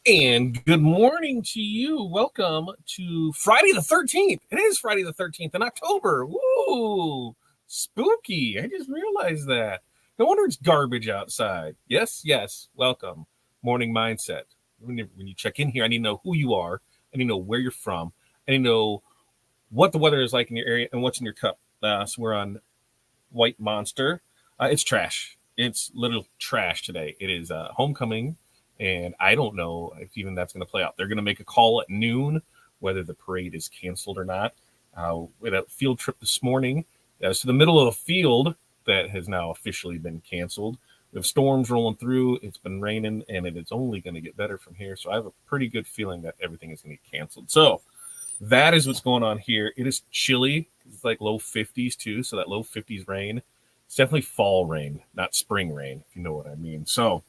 And good morning to you. Welcome to Friday the 13th. It is Friday the 13th in October. Woo! Spooky. I just realized that. No wonder it's garbage outside. Yes. Welcome. Morning Mindset. When you check in here, I need to know who you are. I need to know where you're from. I need to know what the weather is like in your area and what's in your cup. So we're on White Monster. It's trash. It's little trash today. It is homecoming, and I don't know if even that's going to play out. They're going to make a call at noon whether the parade is canceled or not. We had a field trip this morning. As to the middle of a field that has now officially been canceled. We have storms rolling through. It's been raining, and it is only going to get better from here. So I have a pretty good feeling that everything is going to get canceled. So that is what's going on here. It is chilly. It's like low 50s too. So that low 50s rain, it's definitely fall rain, not spring rain, if you know what I mean. So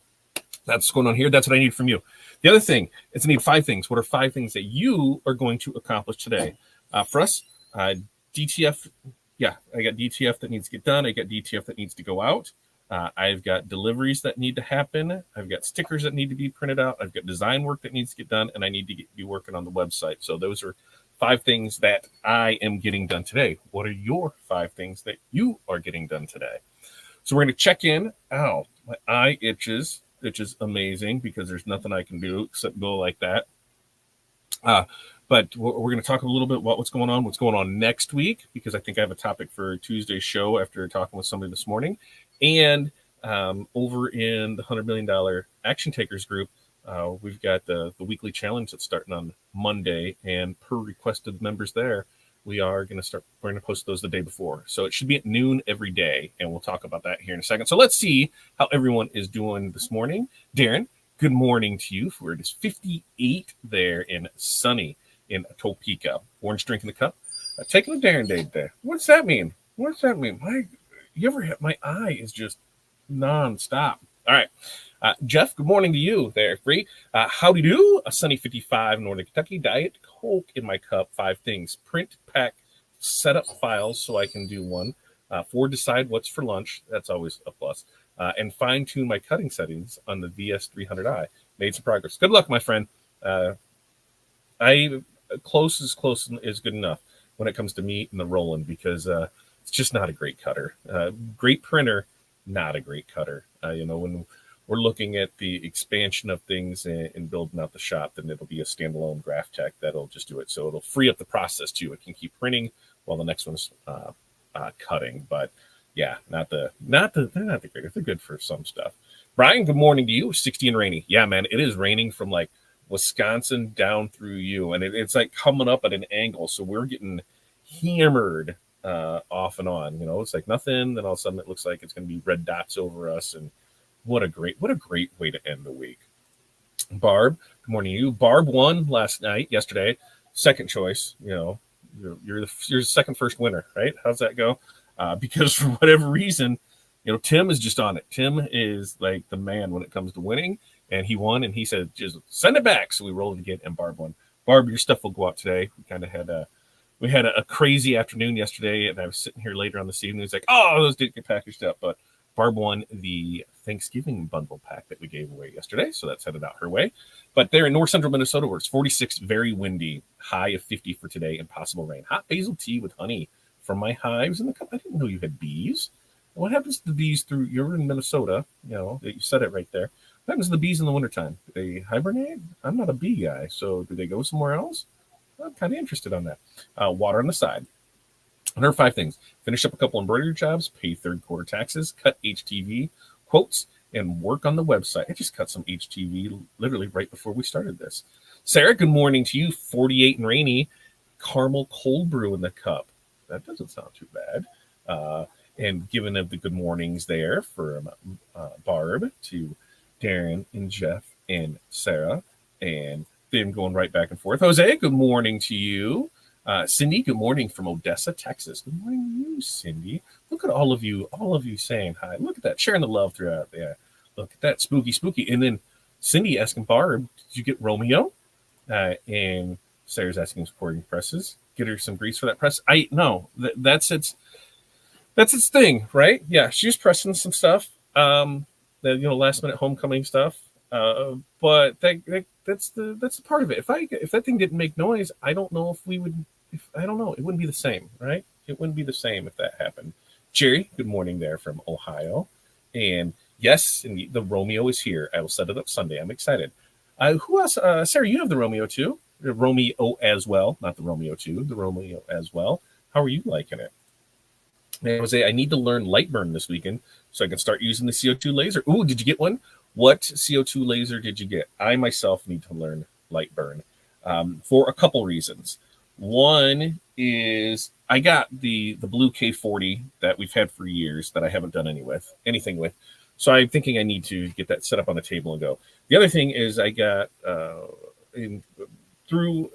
that's what's going on here. That's what I need from you. The other thing is I need 5 things. What are 5 things that you are going to accomplish today? For us, DTF. Yeah, I got DTF that needs to get done. I got DTF that needs to go out. I've got deliveries that need to happen. I've got stickers that need to be printed out. I've got design work that needs to get done, and I need to be working on the website. So those are 5 things that I am getting done today. What are your 5 things that you are getting done today? So we're going to check in. Ow, my eye itches. Which is amazing because there's nothing I can do except go like that. But we're going to talk a little bit about what's going on next week, because I think I have a topic for Tuesday's show after talking with somebody this morning. And over in the $100 million Action Takers group, we've got the weekly challenge that's starting on Monday. And per requested members there, we're going to post those the day before. So it should be at noon every day. And we'll talk about that here in a second. So let's see how everyone is doing this morning. Darren, good morning to you. For it is 58 there in sunny in Topeka. Orange drink in the cup. Taking a Darren day today. What's that mean? My eye is just nonstop. All right. Jeff, good morning to you there, Free. Howdy do? A sunny 55 Northern Kentucky. Diet Coke in my cup. 5 things. Print, pack, set up files so I can do one. 4, decide what's for lunch. That's always a plus. And fine tune my cutting settings on the VS300i. Made some progress. Good luck, my friend. Close is good enough when it comes to meat and the rolling, because it's just not a great cutter. Great printer, not a great cutter. When we're looking at the expansion of things and building out the shop, then it'll be a standalone Graphtec that'll just do it. So it'll free up the process too. It can keep printing while the next one's cutting. But yeah, they're not the greatest. They're good for some stuff. Brian, good morning to you. 60 and rainy. Yeah, man, it is raining from like Wisconsin down through you, and it's like coming up at an angle. So we're getting hammered off and on. It's like nothing. Then all of a sudden it looks like it's going to be red dots over us, and what a great way to end the week. Barb, good morning to you. Barb won yesterday. Second choice. You're the second first winner, right? How's that go? Because for whatever reason, Tim is just on it. Tim is like the man when it comes to winning, and he won, and he said, just send it back. So we rolled it again, and Barb won. Barb, your stuff will go out today. We had a crazy afternoon yesterday, and I was sitting here later on this evening. It's like, oh, those didn't get packaged up, but Barb won the Thanksgiving bundle pack that we gave away yesterday, so that's headed out her way. But there in north central Minnesota, where it's 46, very windy, high of 50 for today, and possible rain. Hot basil tea with honey from my hives in the cup. I didn't know you had bees. What happens to the bees you're in Minnesota? You said it right there. What happens to the bees in the wintertime? Do they hibernate? I'm not a bee guy, so do they go somewhere else? I'm kind of interested on that. Water on the side. And 5 things. Finish up a couple embroidery jobs, pay third quarter taxes, cut HTV quotes, and work on the website. I just cut some HTV literally right before we started this. Sarah, good morning to you. 48 and rainy. Caramel cold brew in the cup. That doesn't sound too bad. And giving them the good mornings there from Barb to Darren and Jeff and Sarah, and them going right back and forth. Jose, good morning to you. Cindy, good morning from Odessa, Texas. Good morning to you, Cindy. Look at all of you saying hi. Look at that, sharing the love throughout there. Look at that, spooky. And then Cindy asking Barb, did you get Romeo? And Sarah's asking supporting presses. Get her some grease for that press. That's its thing, right? Yeah, she was pressing some stuff. Last minute homecoming stuff. But that's the part of it. If that thing didn't make noise, I don't know if we would. If I don't know, it wouldn't be the same, right? It wouldn't be the same if that happened. Jerry, good morning there from Ohio, and yes, and the Romeo is here. I will set it up Sunday. I'm excited. Who else? Sarah, you have the Romeo too. The Romeo as well, not the Romeo 2, the Romeo as well. How are you liking it? And Jose, I need to learn Lightburn this weekend so I can start using the CO2 laser. Ooh, did you get one? What CO2 laser did you get? I myself need to learn Lightburn for a couple reasons. One is I got the blue K40 that we've had for years that I haven't done anything with. So I'm thinking I need to get that set up on the table and go. The other thing is I got through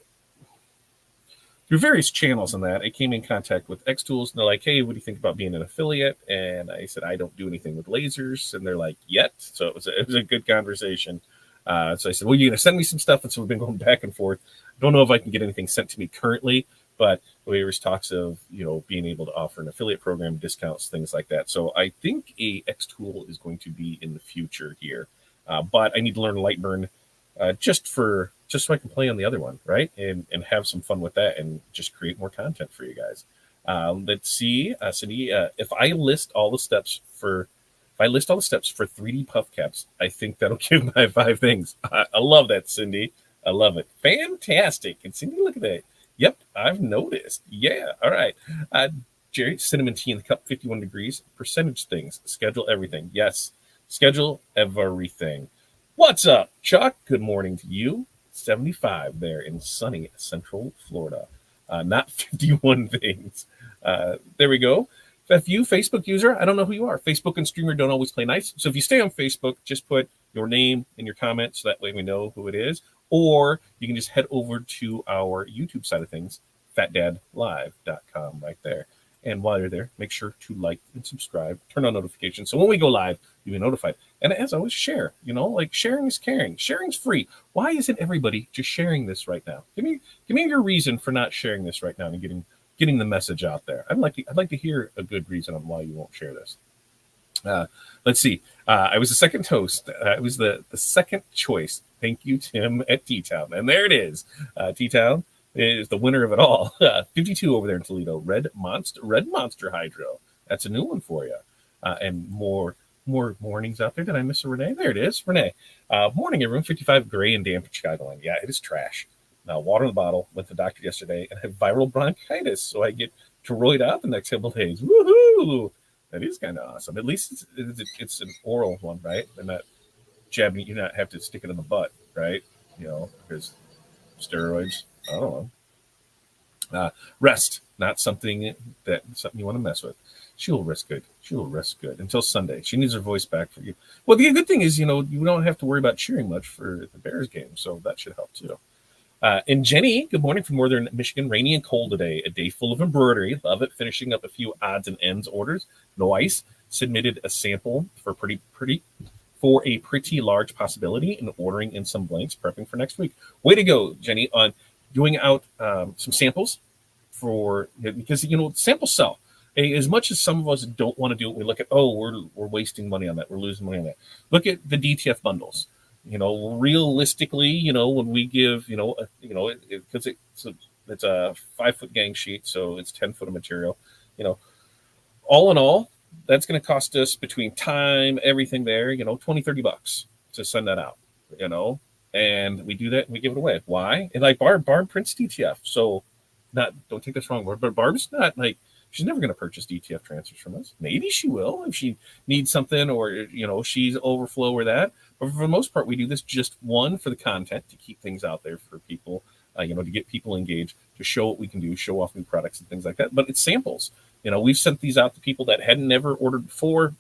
various channels on that, I came in contact with X-Tools, and they're like, hey, what do you think about being an affiliate? And I said, I don't do anything with lasers. And they're like, yet. So it was a good conversation. So I said, well, you're going to send me some stuff. And so we've been going back and forth. I don't know if I can get anything sent to me currently, but there was talks of, being able to offer an affiliate program, discounts, things like that. So I think a X-Tool is going to be in the future here. But I need to learn Lightburn just so I can play on the other one, right? And have some fun with that and just create more content for you guys. Let's see, Cindy. If I list all the steps for 3D puff caps, I think that'll give my 5 things. I love that, Cindy. I love it. Fantastic. And Cindy, look at that. Yep, I've noticed. Yeah. All right. Jerry, cinnamon tea in the cup, 51 degrees. Percentage things. Schedule everything. Yes. Schedule everything. What's up, Chuck? Good morning to you. 75 there in sunny Central Florida. Not 51 things. There we go. If you Facebook user, I don't know who you are. Facebook and Streamer don't always play nice. So if you stay on Facebook, just put your name in your comments so that way we know who it is. Or you can just head over to our YouTube side of things, fatdadlive.com right there. And while you're there, make sure to like and subscribe, turn on notifications. So when we go live, you'll be notified. And as always, share. Sharing is caring. Sharing's free. Why isn't everybody just sharing this right now? Give me your reason for not sharing this right now and getting the message out there. I'd like to hear a good reason on why you won't share this. Let's see. I was the second host. I was the second choice. Thank you, Tim at T-Town. And there it is. T-Town is the winner of it all. 52 over there in Toledo. Red Monster Hydro. That's a new one for you. And more mornings out there. Did I miss a Renee? There it is. Renee. Morning, everyone. 55 gray and damp in Chicagoland. Yeah, it is trash. Now, water in the bottle. Went to the doctor yesterday and have viral bronchitis. So I get to roid out the next couple days. Woohoo! That is kind of awesome. At least it's an oral one, right? And not jabbing. You not have to stick it in the butt, right? Because steroids. I don't know. Rest, not something you want to mess with. She will rest good. Until Sunday. She needs her voice back for you. Well, the good thing is, you don't have to worry about cheering much for the Bears game, so that should help too. And Jenny, good morning from Northern Michigan. Rainy and cold today. A day full of embroidery. Love it. Finishing up a few odds and ends orders. Nice. Submitted a sample for a pretty large possibility and ordering in some blanks, prepping for next week. Way to go, Jenny, on doing out some samples because samples sell. As much as some of us don't want to do it, we look at, we're wasting money on that. We're losing money on that. Look at the DTF bundles. Realistically, when we give, because it's a 5-foot gang sheet, so it's 10 foot of material, all in all, that's going to cost us between time, everything there, $20-$30 to send that out, and we do that and we give it away. Why? And like Barb prints DTF. So don't take this wrong, but Barb's not she's never going to purchase DTF transfers from us. Maybe she will if she needs something or, she's overflow or that. But for the most part, we do this just for the content to keep things out there for people, to get people engaged, to show what we can do, show off new products and things like that. But it's samples. We've sent these out to people that hadn't never ordered before,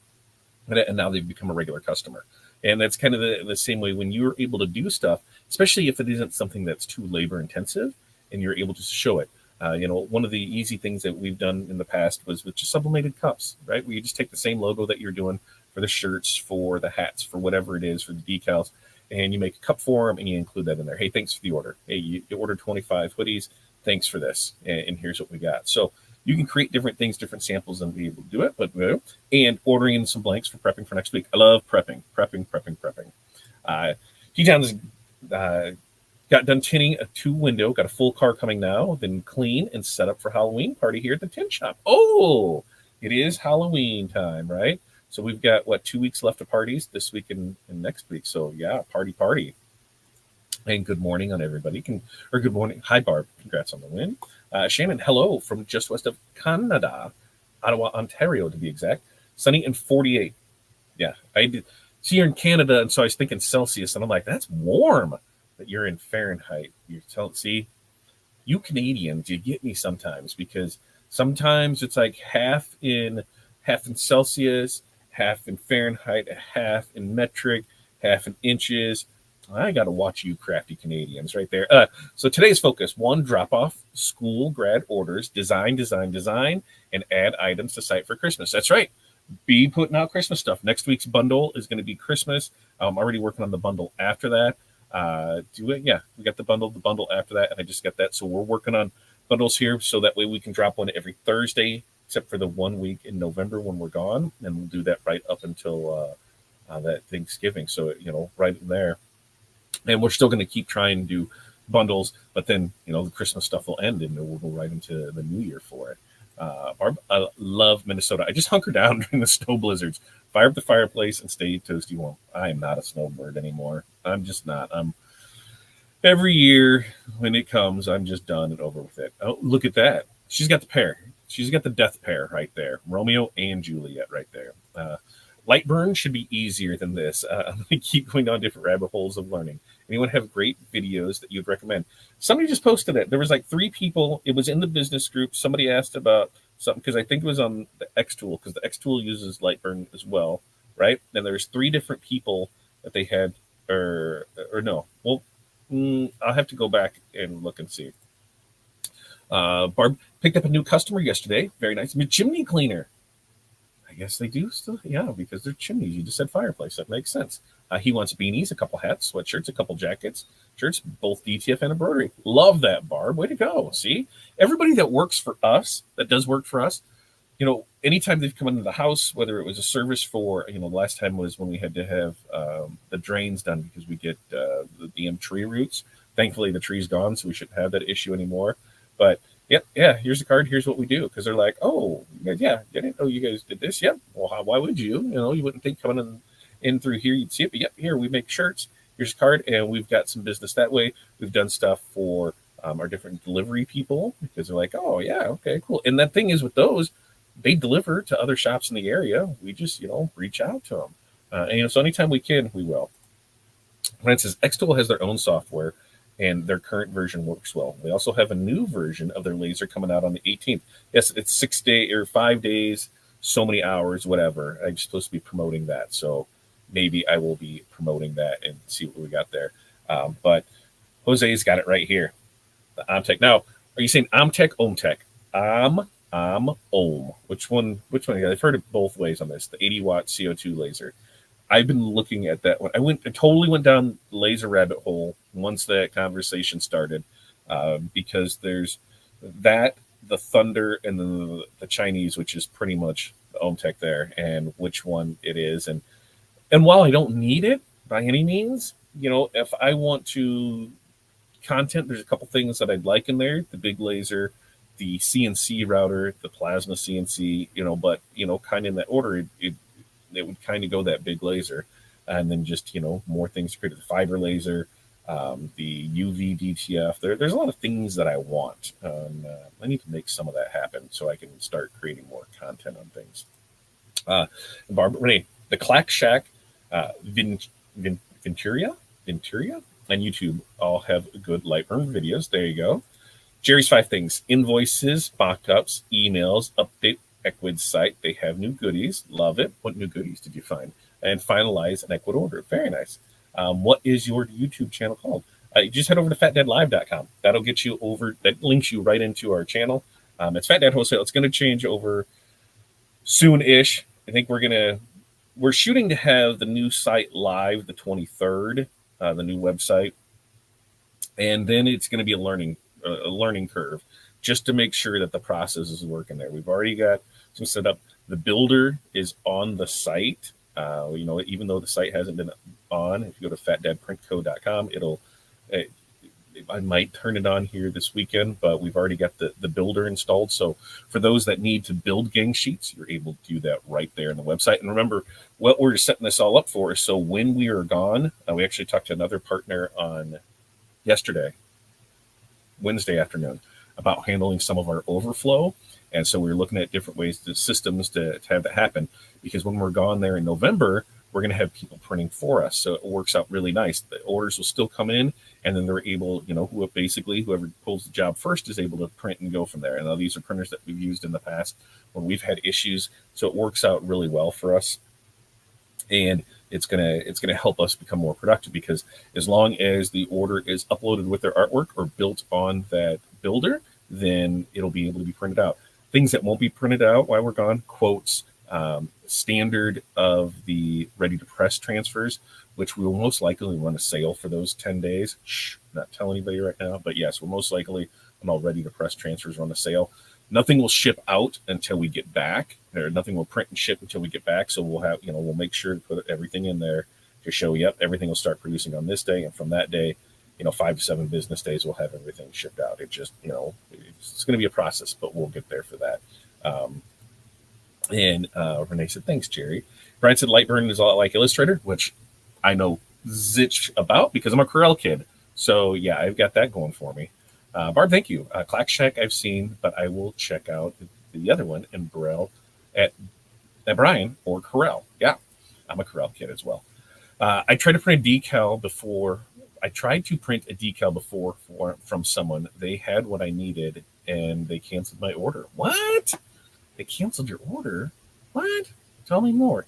and now they've become a regular customer. And that's kind of the same way when you're able to do stuff, especially if it isn't something that's too labor intensive and you're able to show it. One of the easy things that we've done in the past was with just sublimated cups, right? Where you just take the same logo that you're doing for the shirts, for the hats, for whatever it is, for the decals, and you make a cup for them and you include that in there. Hey, thanks for the order. Hey, you ordered 25 hoodies. Thanks for this. And here's what we got. So you can create different things, different samples, and be able to do it. And ordering in some blanks for prepping for next week. I love prepping. T-Town is Got done tinting a 2 window, got a full car coming now, then clean and set up for Halloween party here at the tint shop. Oh, it is Halloween time, right? So we've got, what, 2 weeks left of parties this week and next week. So yeah, party. And good morning on everybody. Or good morning. Hi, Barb. Congrats on the win. Shannon, hello from just west of Canada, Ottawa, Ontario to be exact. Sunny and 48. Yeah, I did. See, you're in Canada, and so I was thinking Celsius, and I'm like, that's warm. That you're in Fahrenheit. See, you Canadians, you get me sometimes, because sometimes it's like half in Celsius, half in Fahrenheit, half in metric, half in inches. I got to watch you crafty Canadians right there. So today's focus: 1, drop off school grad orders, design, and add items to site for Christmas. That's right. Be putting out Christmas stuff. Next week's bundle is going to be Christmas. I'm already working on the bundle after that. Yeah, we got the bundle after that, and I just got that. So we're working on bundles here, so that way we can drop one every Thursday, except for the 1 week in November when we're gone, and we'll do that right up until that Thanksgiving. So right in there, and we're still going to keep trying to do bundles, but then the Christmas stuff will end, and we'll go right into the new year for it. Barb, I love Minnesota. I just hunker down during the snow blizzards, fire up the fireplace, and stay toasty warm. I am not a snowbird anymore. I'm just not. Every year when it comes, I'm just done and over with it. Oh, look at that. She's got the pair. She's got the death pair right there. Romeo and Juliet right there. Lightburn should be easier than this. I'm going to keep going down different rabbit holes of learning. Anyone have great videos that you'd recommend? Somebody just posted it. There was like 3 people. It was in the business group. Somebody asked about something, because I think it was on the Xtool, because the Xtool uses Lightburn as well, right? And there's 3 different people that they had, or no. Well, I'll have to go back and look and see. Barb picked up a new customer yesterday. Very nice. Chimney cleaner. I guess they do still, yeah, because they're chimneys. You just said fireplace. That makes sense. He wants beanies, a couple hats, sweatshirts, a couple jackets, shirts, both DTF and embroidery. Love that, Barb. Way to go. See, everybody that works for us, that does work for us, anytime they've come into the house, whether it was a service for, the last time was when we had to have the drains done, because we get the DM tree roots. Thankfully, the tree's gone, so we shouldn't have that issue anymore. But yeah, here's the card. Here's what we do. Because they're like, oh, yeah, I didn't know you guys did this. Yep. Well, why would you? You wouldn't think coming in through here you'd see it. But yep, here we make shirts. Here's a card, and we've got some business that way. We've done stuff for our different delivery people, because they're like, oh, yeah, okay, cool. And that thing is with those, they deliver to other shops in the area. We just, reach out to them. And so anytime we can, we will. Francis, Xtool has their own software, and their current version works well. They also have a new version of their laser coming out on the 18th. Yes, it's 6 days or 5 days, so many hours, whatever. I'm supposed to be promoting that, so maybe I will be promoting that and see what we got there. But Jose's got it right here, the Omtech. Now, are you saying Omtech, Omtech? Ohm. Which one? I've heard it both ways on this. The 80-watt CO2 laser. I've been looking at that one. I totally went down laser rabbit hole once that conversation started, because there's that, the Thunder, and the Chinese, which is pretty much the Omtech there, and which one it is. And while I don't need it by any means, if I want to content, there's a couple things that I'd like in there: the big laser, the CNC router, the plasma CNC. But kind of in that order, it would kind of go that big laser, and then just more things to create, the fiber laser, the UV DTF. There's a lot of things that I want. I need to make some of that happen so I can start creating more content on things. Barbara Renee, the Clack Shack, Venturia, and YouTube all have good Lightburn videos. There you go. Jerry's 5 Things: invoices, mock-ups, emails, update Ecwid's site. They have new goodies. Love it. What new goodies did you find? And finalize an Ecwid order. Very nice. What is your YouTube channel called? You just head over to fatdadlive.com. That'll get you over. That links you right into our channel. It's Fat Dad Wholesale. It's going to change over soon-ish. I think we're shooting to have the new site live the 23rd, the new website. And then it's going to be a learning curve, just to make sure that the process is working there. We've already got some set up. The builder is on the site. Even though the site hasn't been on, if you go to fatdadprintco.com, I might turn it on here this weekend, but we've already got the builder installed. So for those that need to build gang sheets, you're able to do that right there on the website. And remember, what we're setting this all up for is so when we are gone, we actually talked to another partner on Wednesday afternoon, about handling some of our overflow. And so we were looking at different ways, the systems to have that happen, because when we're gone there in November, we're going to have people printing for us. So it works out really nice. The orders will still come in, and then they're able, whoever pulls the job first is able to print and go from there. And now these are printers that we've used in the past when we've had issues. So it works out really well for us. And it's gonna help us become more productive, because as long as the order is uploaded with their artwork or built on that builder, then it'll be able to be printed out. Things that won't be printed out while we're gone: quotes, standard of the ready to press transfers, which we will most likely run a sale for those 10 days. Not tell anybody right now, but yes, we'll most likely, on all ready to press transfers, run a sale. Nothing will ship out until we get back, or nothing will print and ship until we get back. So we'll make sure to put everything in there to show, everything will start producing on this day. And from that day, 5 to 7 business days, we'll have everything shipped out. It just, it's going to be a process, but we'll get there for that. Renee said, thanks, Jerry. Brian said, Lightburn is a lot like Illustrator, which I know zitch about because I'm a Corel kid. So yeah, I've got that going for me. Barb, thank you. Clack Shack I've seen, but I will check out the other one in Burrell at Brian or Corel. Yeah, I'm a Corel kid as well. I tried to print a decal before. From someone. They had what I needed, and they canceled my order. What? They canceled your order? What? Tell me more.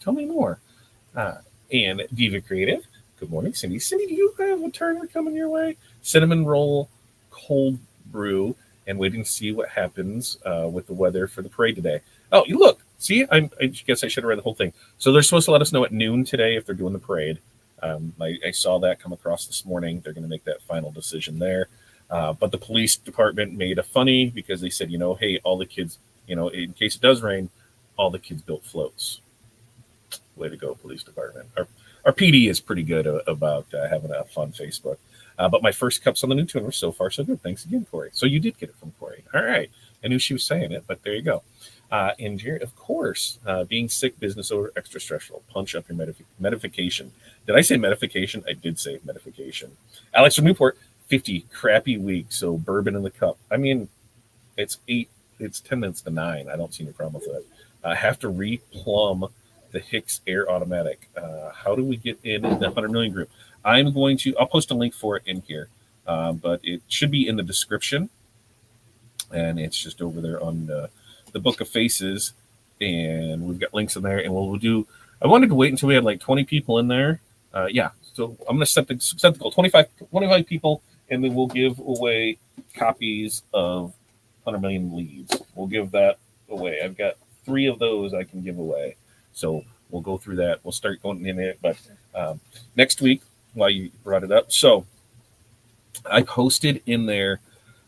And Diva Creative. Good morning, Cindy. Cindy, do you have a turner coming your way? Cinnamon roll, cold brew, and waiting to see what happens with the weather for the parade today. Oh, you look. See, I guess I should have read the whole thing. So they're supposed to let us know at noon today if they're doing the parade. I saw that come across this morning. They're going to make that final decision there. But the police department made a funny because they said, hey, all the kids, in case it does rain, all the kids built floats. Way to go, police department. Our PD is pretty good about having a fun Facebook. But my first cups on the new tuner, so far so good. Thanks again, Corey. So you did get it from Corey. All right. I knew she was saying it, but there you go. And Jerry, of course, being sick, business over, extra stressful. Punch up your medification. Did I say medification? I did say medification. Alex from Newport, 50 crappy weeks. So bourbon in the cup. I mean, it's 10 minutes to 9. I don't see any problem with that. I have to replumb the Hicks Air Automatic. How do we get in the 100 million group? I'll post a link for it in here, but it should be in the description. And it's just over there on the Book of Faces. And we've got links in there. And we'll do, I wanted to wait until we had like 20 people in there. So I'm going to set the goal, 25 people, and then we'll give away copies of 100 million leads. We'll give that away. I've got 3 of those I can give away. So we'll go through that. We'll start going in it. But next week, while you brought it up, so I posted in there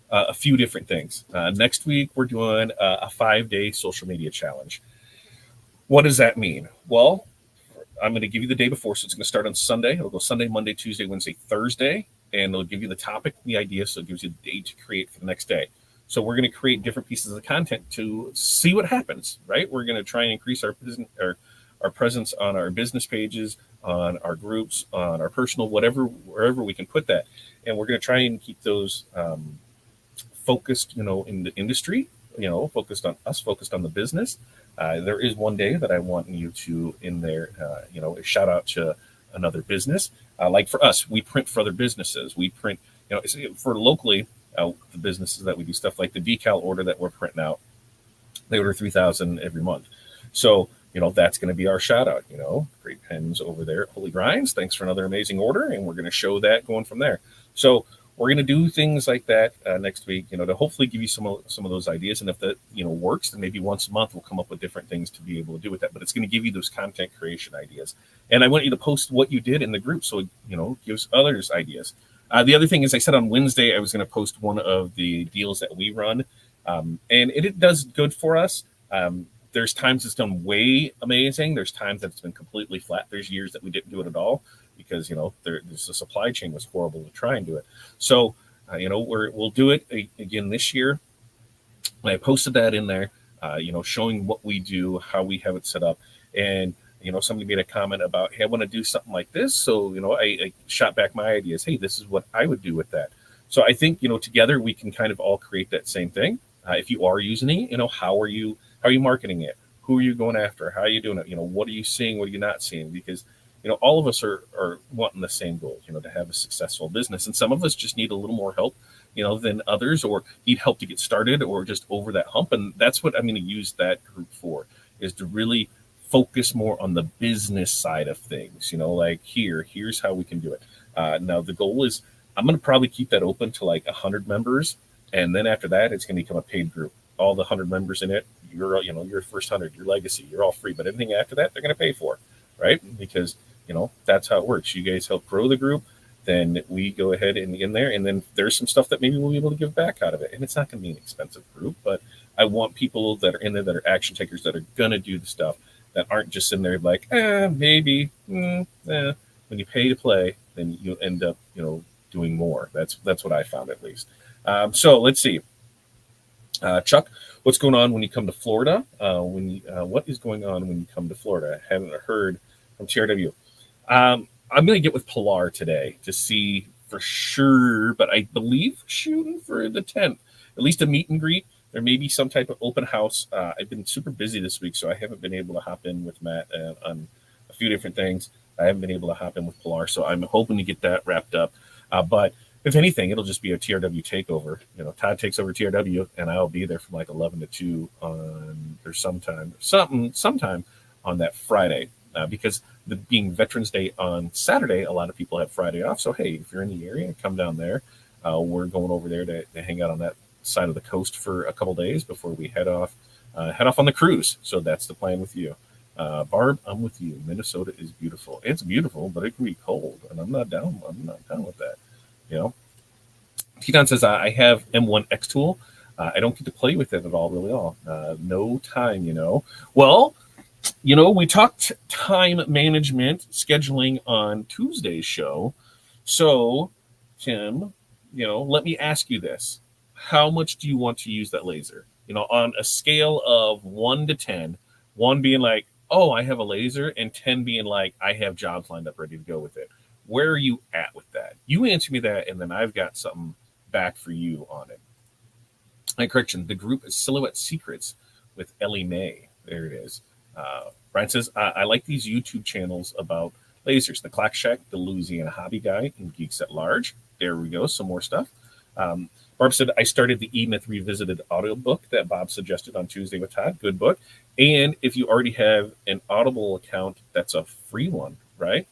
a few different things. Next week, we're doing a 5-day social media challenge. What does that mean? Well, I'm going to give you the day before, so it's going to start on Sunday. It'll go Sunday, Monday, Tuesday, Wednesday, Thursday, and it'll give you the topic, the idea, so it gives you the day to create for the next day. So we're going to create different pieces of content to see what happens, right? We're going to try and increase our business, our presence on our business pages, on our groups, on our personal, wherever we can put that. And we're going to try and keep those focused, in the industry, focused on us, focused on the business. There is one day that I want you to, in there, a shout out to another business. Like for us, we print for other businesses. We print, for locally, the businesses that we do stuff like the decal order that we're printing out. They order 3,000 every month. So, that's going to be our shout out, great pens over there at Holy Grinds. Thanks for another amazing order. And we're going to show that going from there. So we're going to do things like that next week, to hopefully give you some of those ideas. And if that, works, then maybe once a month we'll come up with different things to be able to do with that. But it's going to give you those content creation ideas. And I want you to post what you did in the group so it, gives others ideas. The other thing is I said on Wednesday I was going to post one of the deals that we run. And it does good for us. there's times it's done way amazing. There's times that it's been completely flat. There's years that we didn't do it at all because there's the supply chain was horrible to try and do it. So we'll do it again this year. I posted that in there, showing what we do, how we have it set up, and somebody made a comment about, hey, I want to do something like this. So I shot back my ideas. Hey, this is what I would do with that. So I think together we can kind of all create that same thing. If you are using it, how are you marketing it? Who are you going after? How are you doing it? What are you seeing? What are you not seeing? Because all of us are wanting the same goal, to have a successful business, and some of us just need a little more help than others, or need help to get started, or just over that hump. And that's what I'm going to use that group for, is to really focus more on the business side of things. Like here's how we can do it. Now the goal is I'm going to probably keep that open to like 100 members, and then after that, it's going to become a paid group. All the 100 members in it, your first 100, your legacy, you're all free. But everything after that, they're going to pay for, right? Because that's how it works. You guys help grow the group, then we go ahead and in there, and then there's some stuff that maybe we'll be able to give back out of it. And it's not going to be an expensive group, but I want people that are in there that are action takers, that are going to do the stuff, that aren't just sitting there like, maybe. When you pay to play, then you end up, doing more. That's what I found, at least. So let's see. Chuck, what's going on when you come to Florida? What is going on when you come to Florida? I haven't heard from TRW. I'm going to get with Pilar today to see for sure, but I believe shooting for the 10th, at least a meet and greet. There may be some type of open house. I've been super busy this week, so I haven't been able to hop in with Matt on a few different things. I haven't been able to hop in with Pilar, so I'm hoping to get that wrapped up. But if anything, it'll just be a TRW takeover. Todd takes over TRW, and I'll be there from like 11 to 2 sometime on that Friday. Because being Veterans Day on Saturday, a lot of people have Friday off. So, hey, if you're in the area, come down there. We're going over there to hang out on that side of the coast for a couple days before we head off on the cruise. So that's the plan with you. Barb, I'm with you. Minnesota is beautiful. It's beautiful, but it can be cold, and I'm not down with that. Teton says, I have M1 X Tool. I don't get to play with it at all, really all. No time, Well, we talked time management scheduling on Tuesday's show. So, Tim, let me ask you this. How much do you want to use that laser? On a scale of 1 to 10, 1 being like, oh, I have a laser, and 10 being like, I have jobs lined up ready to go with it. Where are you at with that? You answer me that, and then I've got something back for you on it. My correction, the group is Silhouette Secrets with Ellie Mae. There it is. Brian says, I like these YouTube channels about lasers. The Clock Shack, the Louisiana Hobby Guy, and Geeks at Large. There we go. Some more stuff. Barb said, I started the E-Myth Revisited audiobook that Bob suggested on Tuesday with Todd. Good book. And if you already have an Audible account, that's a free one, right?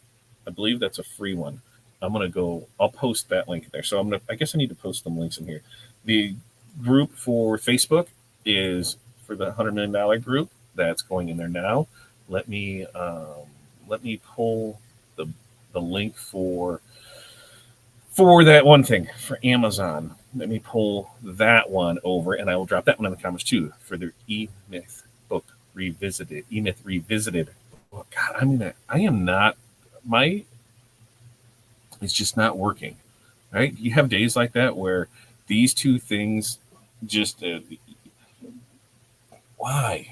I believe that's a free one. I'll post that link there. So I guess I need to post some links in here. The group for Facebook is for the $100 million group. That's going in there now. Let me pull the link for that one thing for Amazon. Let me pull that one over, and I will drop that one in the comments too for their E-Myth book revisited. E-Myth Revisited. Oh God, I am not. It's just not working. Right? You have days like that where these two things just why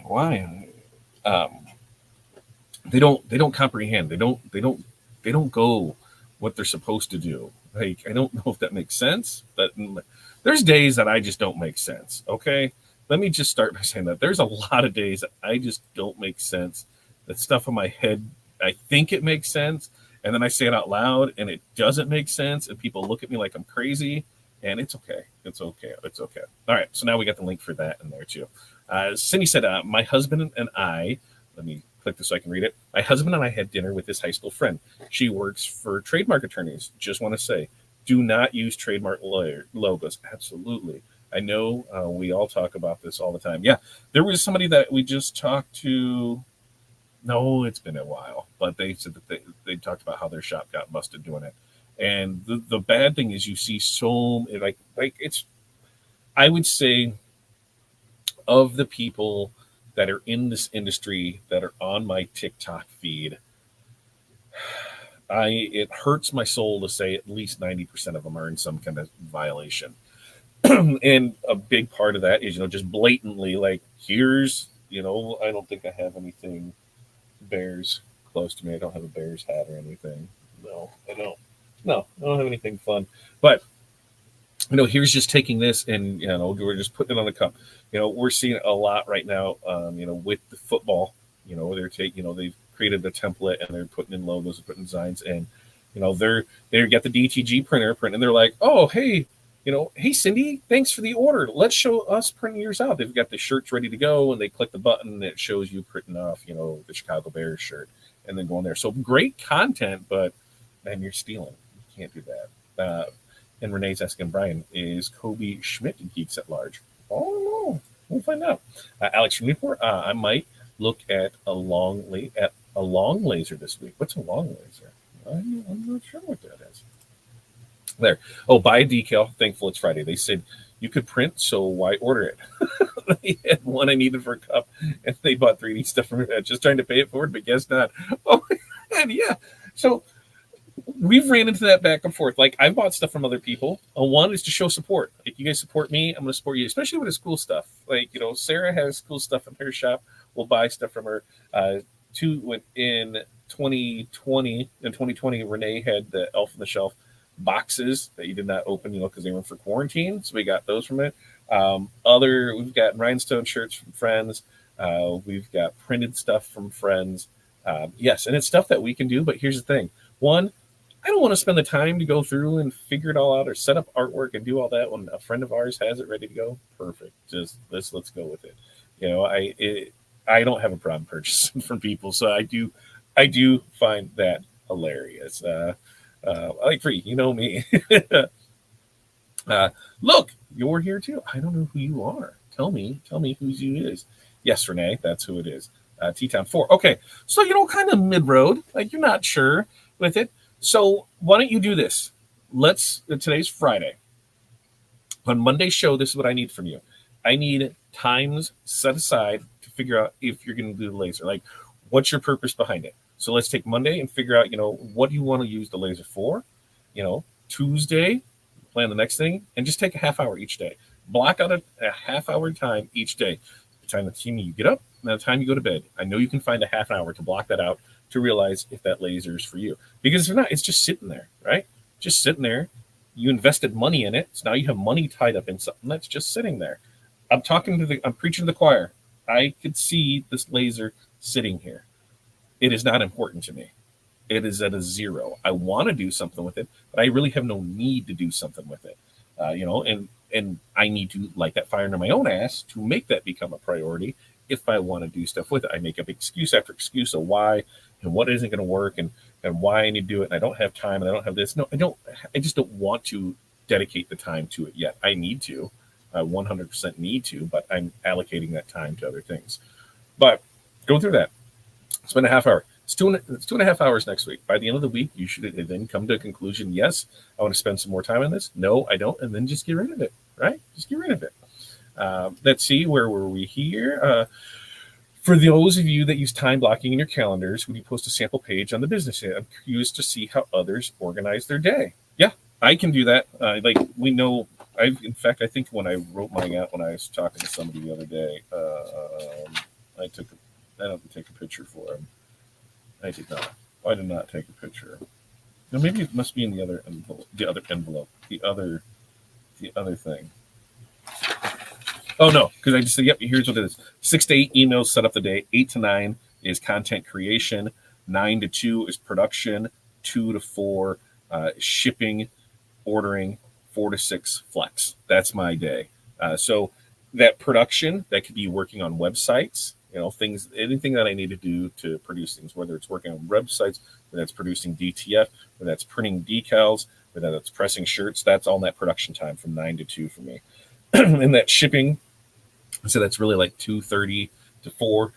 they don't comprehend. They don't go what they're supposed to do. Like, I don't know if that makes sense, but there's days that I just don't make sense. Okay, let me just start by saying that there's a lot of days that I just don't make sense. That stuff in my head, I think it makes sense, and then I say it out loud and it doesn't make sense, and people look at me like I'm crazy. And it's okay. It's okay. It's okay. All right. So now we got the link for that in there too. Cindy said, my husband and I, let me click this so I can read it. My husband and I had dinner with his high school friend. She works for trademark attorneys. Just want to say, do not use trademark logos. Absolutely. I know we all talk about this all the time. Yeah. There was somebody that we just talked to. No, it's been a while, but they said that they talked about how their shop got busted doing it. And the bad thing is you see so like it's, I would say, of the people that are in this industry that are on my TikTok feed, it hurts my soul to say at least 90% of them are in some kind of violation. And a big part of that is, just blatantly like, here's, I don't think I have anything Bears close to me. I don't have a Bears hat or anything. No, I don't. No, I don't have anything fun. But here's just taking this and we're just putting it on the cup. We're seeing a lot right now. With the football, they're taking, they've created a template and they're putting in logos and putting designs, and they got the DTG printer print, and they're like, oh hey, hey Cindy, thanks for the order. Let's show us printing yours out. They've got the shirts ready to go, and they click the button and it shows you printing off, the Chicago Bears shirt, and then going there. So great content, but man, you're stealing. You can't do that. And Renee's asking Brian, is Kobe Schmidt Geeks at Large? Oh no, we'll find out. Alex from Newport, I might look at a long laser this week. What's a long laser? I'm not sure what that is. There. Oh, buy a decal. Thankful it's Friday. They said you could print, so why order it? They had one I needed for a cup, and they bought 3D stuff from it. Just trying to pay it forward, but guess not. Oh, man, yeah. So we've ran into that back and forth. Like, I've bought stuff from other people. One is to show support. If you guys support me, I'm going to support you, especially with the cool stuff. Like, Sarah has cool stuff in her shop. We'll buy stuff from her. In 2020, Renee had the Elf on the Shelf boxes that you did not open, because they were for quarantine. So we got those from it. We've got rhinestone shirts from friends. We've got printed stuff from friends. Yes, and it's stuff that we can do. But here's the thing. One, I don't want to spend the time to go through and figure it all out or set up artwork and do all that when a friend of ours has it ready to go. Perfect. Just let's go with it. I don't have a problem purchasing from people, so I do find that hilarious. I like free, me. Look, you're here too. I don't know who you are. Tell me whose you is. Yes, Renee, that's who it is. T-Town 4. Okay, so kind of mid-road, like you're not sure with it. So why don't you do this? Today's Friday. On Monday's show, this is what I need from you. I need times set aside to figure out if you're going to do the laser. Like, what's your purpose behind it? So let's take Monday and figure out, what do you want to use the laser for? Tuesday, plan the next thing, and just take a half hour each day. Block out a half hour time each day. The time you get up and the time you go to bed. I know you can find a half hour to block that out to realize if that laser is for you. Because if not, it's just sitting there, right? Just sitting there. You invested money in it. So now you have money tied up in something that's just sitting there. I'm preaching to the choir. I could see this laser sitting here. It is not important to me. It is at a 0. I want to do something with it, but I really have no need to do something with it. And I need to light that fire under my own ass to make that become a priority. If I want to do stuff with it, I make up excuse after excuse of why and what isn't going to work and why I need to do it. And I don't have time and I don't have this. No, I just don't want to dedicate the time to it yet. I need to. I 100% need to, but I'm allocating that time to other things. But go through that. Spend a half hour. It's 2.5 hours next week. By the end of the week, you should then come to a conclusion. Yes, I want to spend some more time on this. No, I don't. And then just get rid of it, right? Just get rid of it. Let's see, where were we here? For those of you that use time blocking in your calendars, would you post a sample page on the business? I'm curious to see how others organize their day. Yeah, I can do that. We know, I think when I wrote mine out, when I was talking to somebody the other day, I didn't take a picture for him. I did not. I did not take a picture. No, maybe it must be in the other envelope. The other thing. Oh no, because I just said, yep, here's what it is. 6 to 8 emails set up the day. 8 to 9 is content creation. 9 to 2 is production. 2 to 4 shipping, ordering. 4 to 6 flex. That's my day. So that production, that could be working on websites, anything that I need to do to produce things, whether it's working on websites, whether that's producing DTF, whether that's printing decals, whether that's pressing shirts, that's all that production time from 9 to 2 for me. And that shipping, so that's really like 2:30 to 4.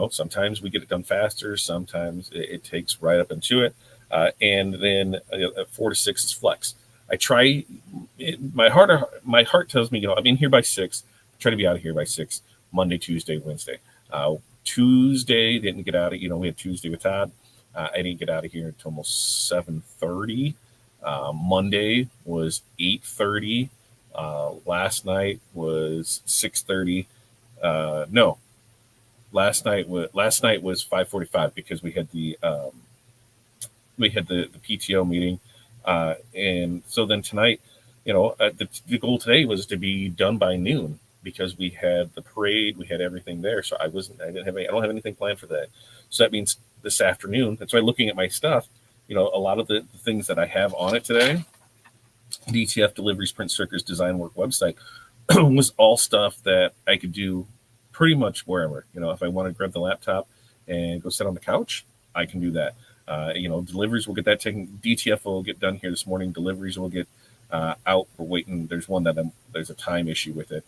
Sometimes we get it done faster. Sometimes it takes right up into it. And then 4 to 6 is flex. I try. My heart tells me, I'm in here by 6. Try to be out of here by 6. Monday, Tuesday, Wednesday. Tuesday didn't get out of, we had Tuesday with Todd. I didn't get out of here until almost 7:30. Monday was 8:30. Last night was 6:30. No, last night was 5:45 because we had the PTO meeting, and so then tonight, the goal today was to be done by noon because we had the parade, we had everything there. So I don't have anything planned for that. So that means this afternoon. That's why looking at my stuff, a lot of the things that I have on it today, DTF Deliveries Print Stickers Design Work website, was all stuff that I could do pretty much wherever. If I want to grab the laptop and go sit on the couch, I can do that. Deliveries will get that taken. DTF will get done here this morning. Deliveries will get out. We're waiting. There's a time issue with it,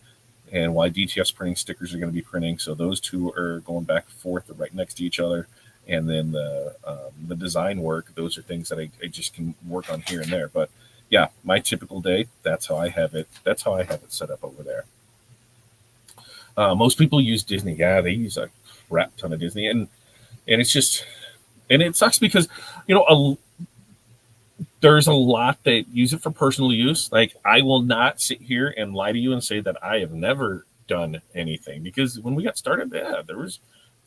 and while DTF's printing, stickers are going to be printing. So those two are going back and forth. They're right next to each other. And then the design work, those are things that I just can work on here and there. But yeah, my typical day, that's how I have it. That's how I have it set up over there. Most people use Disney. Yeah, they use a crap ton of Disney, and it's just, and it sucks because there's a lot that use it for personal use. Like, I will not sit here and lie to you and say that I have never done anything, because when we got started, yeah, there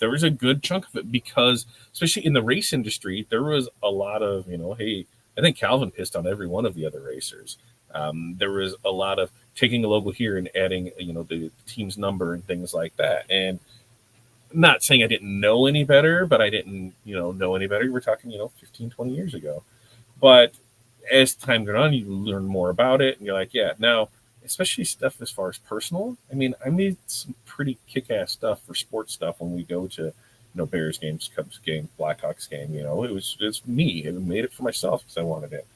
was a good chunk of it, because especially in the race industry, there was a lot of, hey, I think Calvin pissed on every one of the other racers. There was a lot of taking a logo here and adding, the team's number and things like that. And not saying I didn't know any better, but I didn't, know any better. We're talking, 15, 20 years ago. But as time goes on, you learn more about it, and you're like, yeah, now, especially stuff as far as personal. I mean, I made some pretty kick-ass stuff for sports stuff when we go to, Bears games, Cubs game, Blackhawks game. It's me. I made it for myself because I wanted it.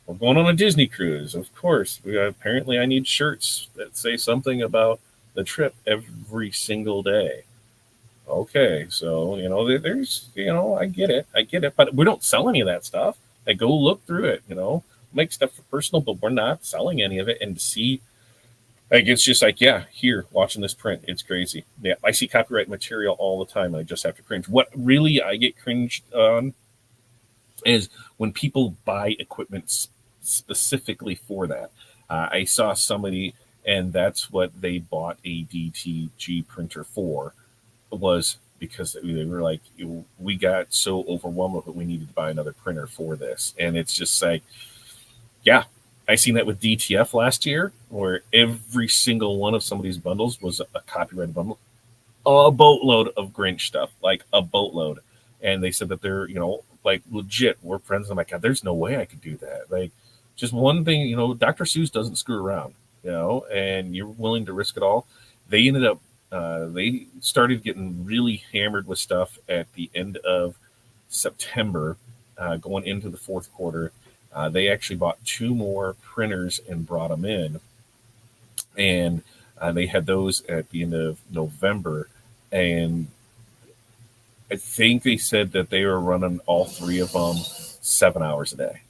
We're going on a Disney cruise, of course. Apparently, I need shirts that say something about the trip every single day. Okay, so there's I get it, but we don't sell any of that stuff. I go look through it, make stuff for personal, but we're not selling any of it. And to see, like, it's just like, yeah, here, watching this print, it's crazy. Yeah, I see copyright material all the time, and I just have to cringe. What really I get cringed on is when people buy equipment specifically for that. I saw somebody, and that's what they bought a DTG printer for, was because they were like, we got so overwhelmed with it, we needed to buy another printer for this. And it's just like, yeah, I seen that with DTF last year, where every single one of somebody's bundles was a copyrighted bundle, a boatload of Grinch stuff, like a boatload. And they said that they're, like, legit, we're friends. I'm like, God, there's no way I could do that. Like, just one thing, Dr. Seuss doesn't screw around, and you're willing to risk it all. They ended up, they started getting really hammered with stuff at the end of September, going into the fourth quarter. They actually bought 2 more printers and brought them in, and they had those at the end of November. And I think they said that they were running all 3 of them 7 hours a day,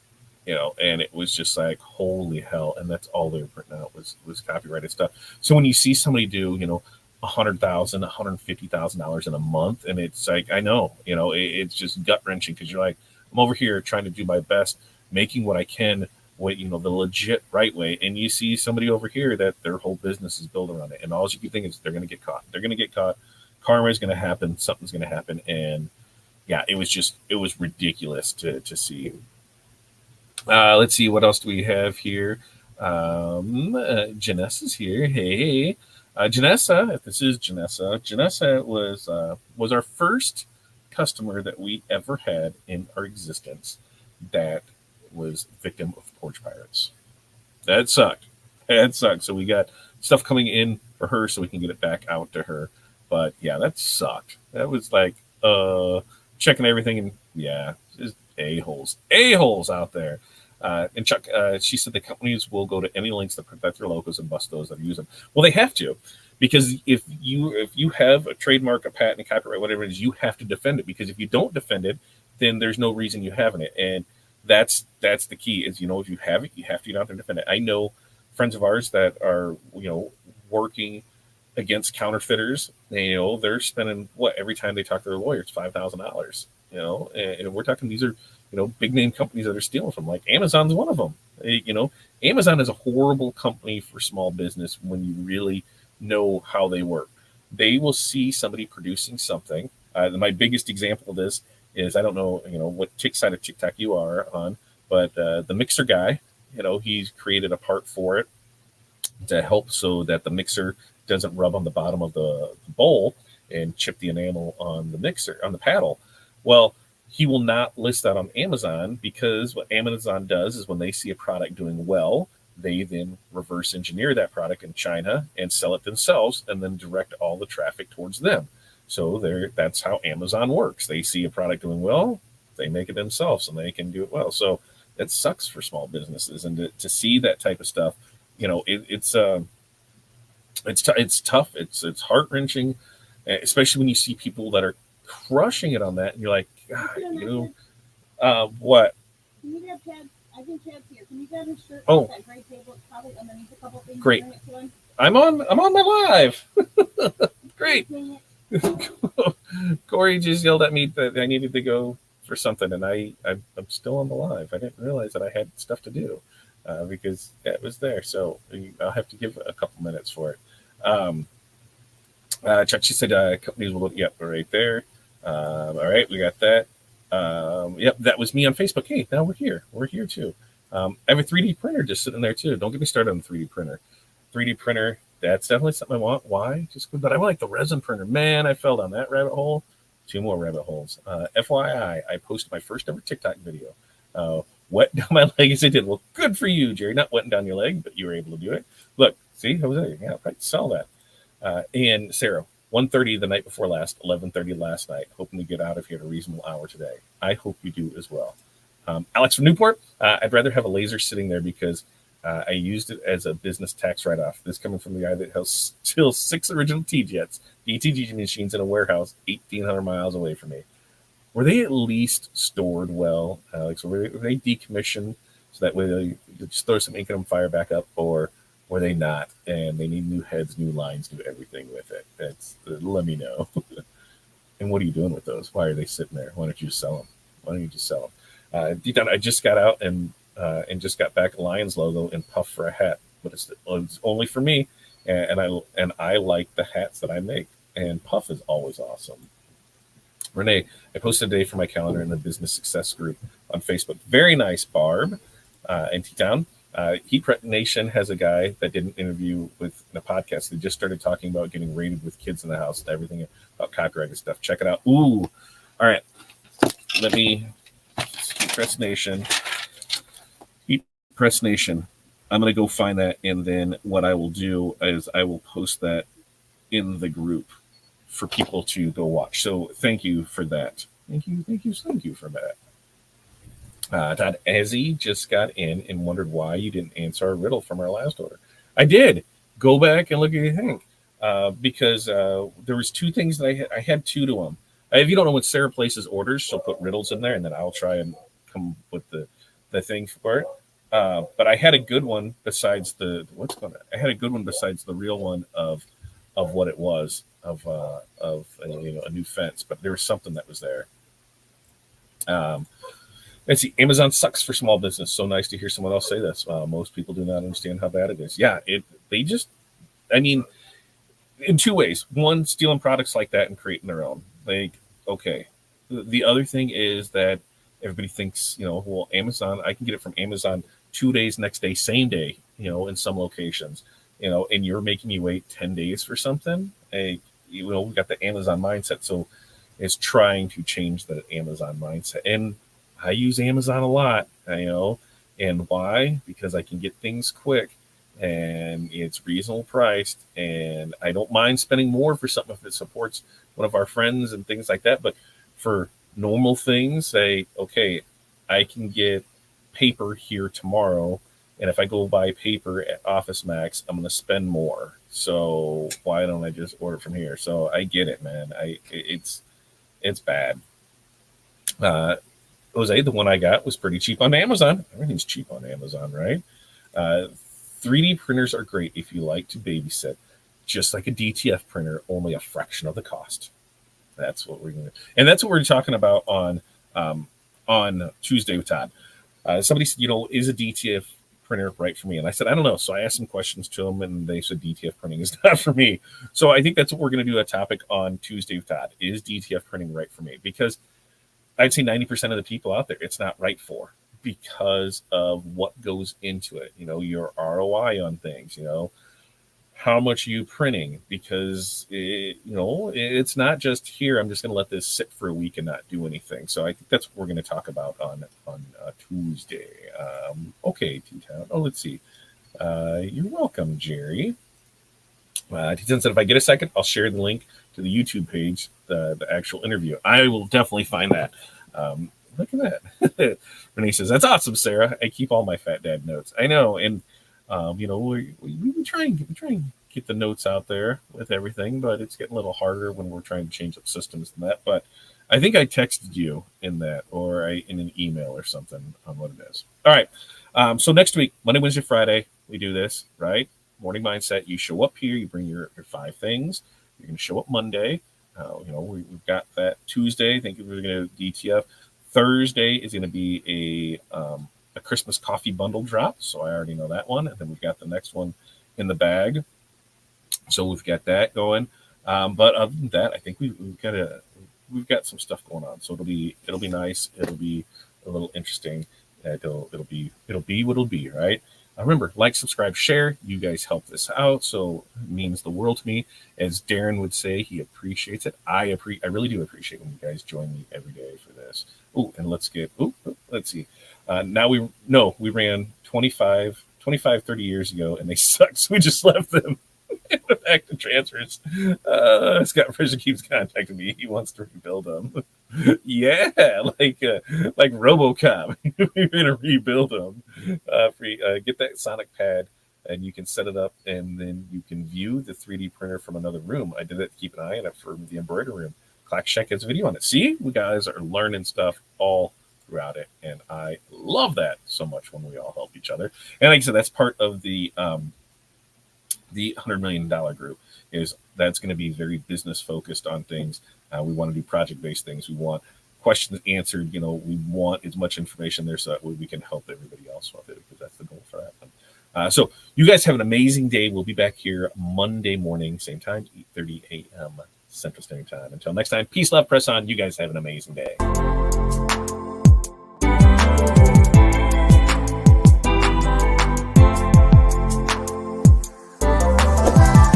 and it was just like, holy hell. And that's all they were printing out was copyrighted stuff. So when you see somebody do, $100,000, $150,000 in a month, and it's like, I know, it's just gut wrenching, because you're like, I'm over here trying to do my best, making what I can, the legit right way. And you see somebody over here that their whole business is built around it. And all you can think is they're going to get caught. They're going to get caught. Karma is going to happen. Something's going to happen. And yeah, it was ridiculous to see. Let's see, what else do we have here? Janessa's here. Hey, Janessa, if this is Janessa was our first customer that we ever had in our existence that was victim of porch pirates. That sucked. So we got stuff coming in for her so we can get it back out to her. But yeah, that sucked. That was like checking everything, and yeah, just a-holes out there. And Chuck, she said the companies will go to any lengths to protect their logos and bust those that use them. Well, they have to, because if you have a trademark, a patent, a copyright, whatever it is, you have to defend it. Because if you don't defend it, then there's no reason you having it. And that's the key, is, if you have it, you have to get out there and defend it. I know friends of ours that are, working against counterfeiters. They're spending what every time they talk to their lawyers, $5,000. And we're talking these are big name companies that are stealing from. Like Amazon's one of them. Amazon is a horrible company for small business when you really know how they work. They will see somebody producing something. My biggest example of this is, I don't know, what side of TikTok you are on, but the mixer guy, he's created a part for it to help so that the mixer doesn't rub on the bottom of the bowl and chip the enamel on the mixer, on the paddle. Well, he will not list that on Amazon, because what Amazon does is when they see a product doing well, they then reverse engineer that product in China and sell it themselves, and then direct all the traffic towards them. So that's how Amazon works. They see a product doing well, they make it themselves, and they can do it well. So it sucks for small businesses, and to see that type of stuff, it's tough. It's heart wrenching, especially when you see people that are crushing it on that, and you're like, God, what? Can you have Chad? I think Chad's here. Can you grab his shirt? Oh, that gray table? It's probably underneath a couple things. Great. I'm on my live. Great. Corey just yelled at me that I needed to go for something, and I'm still on the live. I didn't realize that I had stuff to do because it was there. So I'll have to give a couple minutes for it. Chuck, she said companies will look. Yep, right there. All right, we got that. Yep, that was me on Facebook. Hey, now we're here. We're here too. I have a 3D printer just sitting there too. Don't get me started on the 3D printer. 3D printer, that's definitely something I want. Why? But I like the resin printer. Man, I fell down that rabbit hole. 2 more rabbit holes. FYI, I posted my first ever TikTok video. Wet down my leg as I did. Well, good for you, Jerry. Not wetting down your leg, but you were able to do it. Look, see, Jose, yeah, right, sell that. And Sarah, 1:30 the night before last, 11:30 last night. Hoping to get out of here at a reasonable hour today. I hope you do as well. Alex from Newport, I'd rather have a laser sitting there because I used it as a business tax write-off. This coming from the guy that has still 6 original T-Jets, DTG machines in a warehouse 1,800 miles away from me. Were they at least stored well, Alex? Were they decommissioned so that way they just throw some ink in them, fire back up, or were they not? And they need new heads, new lines, new everything with it. Let me know. And what are you doing with those? Why are they sitting there? Why don't you sell them? Why don't you just sell them? I just got out and just got back a Lions logo and puff for a hat, but it's only for me, and I like the hats that I make, and puff is always awesome. Renee, I posted today for my calendar in the business success group on Facebook. Very nice, Barb, in T-Town. Heat Prep Nation has a guy that did an interview with the podcast. They just started talking about getting raided with kids in the house and everything about copyright and stuff. Check it out. Ooh, all right. Let me Heat Press Nation. Heat Press Nation. I'm going to go find that, and then what I will do is I will post that in the group for people to go watch. So thank you for that. Thank you for that. Todd Ezzy just got in and wondered why you didn't answer our riddle from our last order. I did. Go back and look at your thing. Because there was 2 things that I had 2 to them. If you don't know when Sarah places orders, she'll put riddles in there, and then I'll try and come with the thing for it. But I had a good one besides the real one of what it was of a new fence. But there was something that was there. Let's see. Amazon sucks for small business. So nice to hear someone else say this. Most people do not understand how bad it is. Yeah, in 2 ways. One, stealing products like that and creating their own. Like, okay. The other thing is that everybody thinks, well, Amazon, I can get it from Amazon 2 days, next day, same day, in some locations, and you're making me wait 10 days for something. We got the Amazon mindset. So it's trying to change the Amazon mindset. And I use Amazon a lot, and why? Because I can get things quick, and it's reasonable priced, and I don't mind spending more for something if it supports one of our friends and things like that. But for normal things, say, okay, I can get paper here tomorrow, and if I go buy paper at Office Max, I'm going to spend more. So why don't I just order from here? So I get it, man. It's bad. Jose, the one I got was pretty cheap on Amazon. Everything's cheap on Amazon, right? 3D printers are great if you like to babysit. just like a DTF printer, only a fraction of the cost. That's what we're going to, and that's what we're talking about on Tuesday with Todd. Somebody said, is a DTF printer right for me? And I said, I don't know. So I asked some questions to them, and they said DTF printing is not for me. So I think that's what we're going to do a topic on Tuesday with Todd. Is DTF printing right for me? Because I'd say 90% of the people out there, it's not right for, because of what goes into it. Your ROI on things, how much are you printing? Because it's not just here. I'm just going to let this sit for a week and not do anything. So I think that's what we're going to talk about on Tuesday. Okay, T-Town. Oh, let's see. You're welcome, Jerry. T-Town said, if I get a second, I'll share the link to the YouTube page, the actual interview. I will definitely find that. Look at that. Renee says, that's awesome, Sarah. I keep all my Fat Dad notes. I know, and we try and get the notes out there with everything, but it's getting a little harder when we're trying to change up systems and that. But I think I texted you in that, or in an email or something on what it is. All right. So next week, Monday, Wednesday, Friday, we do this, right? Morning mindset. You show up here, you bring your 5 things. You're going to show up Monday. We've got that Tuesday. I think we're going to DTF. Thursday is going to be a Christmas coffee bundle drop. So I already know that one. And then we've got the next one in the bag. So we've got that going. But other than that, I think we've got some stuff going on. So it'll be nice. It'll be a little interesting. It'll be what it'll be, right? Remember, like, subscribe, share. You guys help this out, so it means the world to me. As Darren would say, he appreciates it. I really do appreciate when you guys join me every day for this. Oh, and let's see. Now we ran 25, 30 years ago, and they sucked, so we just left them. Back to transfers. Scott Fisher keeps contacting me. He wants to rebuild them. Yeah, like RoboCop. We're gonna rebuild them. Get that Sonic pad, and you can set it up, and then you can view the 3D printer from another room. I did it to keep an eye on it for the embroidery room. Clackcheck has a video on it. See, we guys are learning stuff all throughout it, and I love that so much when we all help each other. And like I said, that's part of the $100 million group. That's going to be very business focused on things. We want to do project based things. We want questions answered. We want as much information there so that way we can help everybody else with it, because that's the goal for that one. So you guys have an amazing day. We'll be back here Monday morning, same time, 8:30 a.m. Central Standard Time. Until next time, peace, love, press on. You guys have an amazing day.